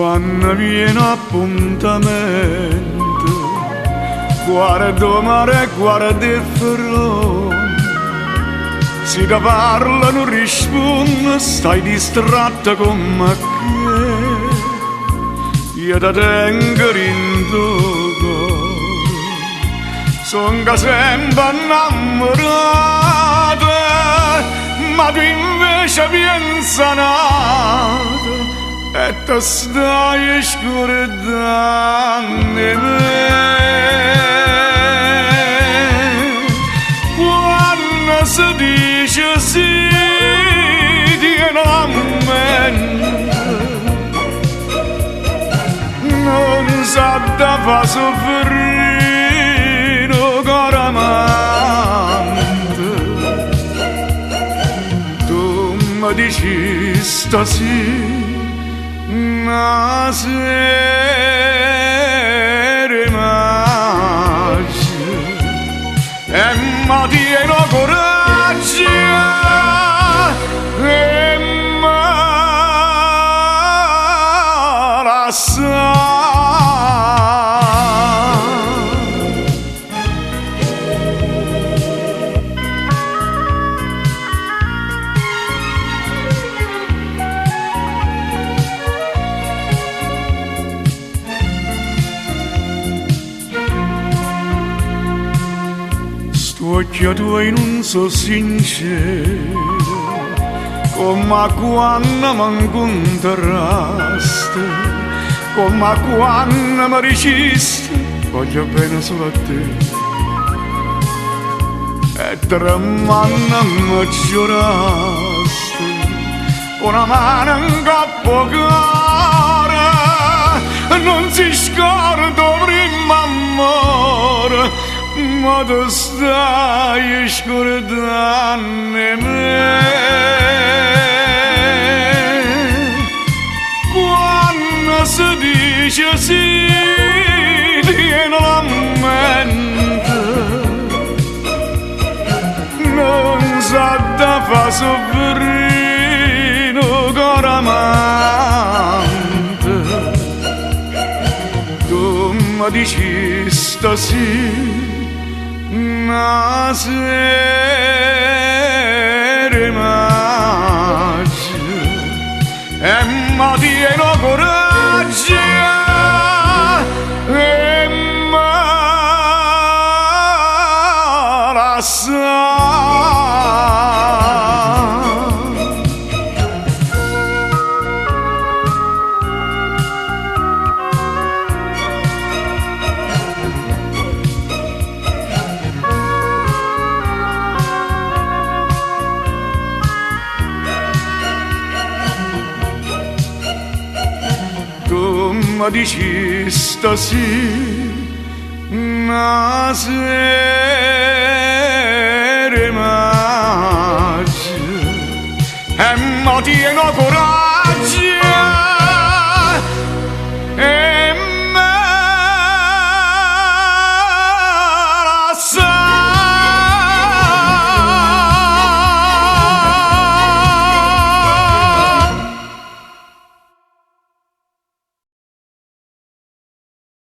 Quando viene appuntamento, guarda mare, guarda il ferro. Se ti parla non risponde, stai distratta come che io ti tengo in cuore. Sono sempre innamorata, ma tu invece pensa nata e ti stai scordando di me. Quando si dice sì, tieni a mente, non sa da fa soffrire un cuore amante. Tu mi dici stasera una sera magia e mi tieni coraggio e mi lascia. Occhi tuoi non so sincero, come quando mi incontraste, come quando mi dicesti voglio bene solo a te. E tremando mi giuraste, una mano in capo cara, non si scorda prima amore. Ma tu stai scordando me. Quando si dice sì, tieni la mente, non sa da fa soffrire un cuore amante. Tu mi dici stasera una sera magia e mi tieni coraggio e mi lascia. Mi dici stasera una sera magia e mi tieni coraggio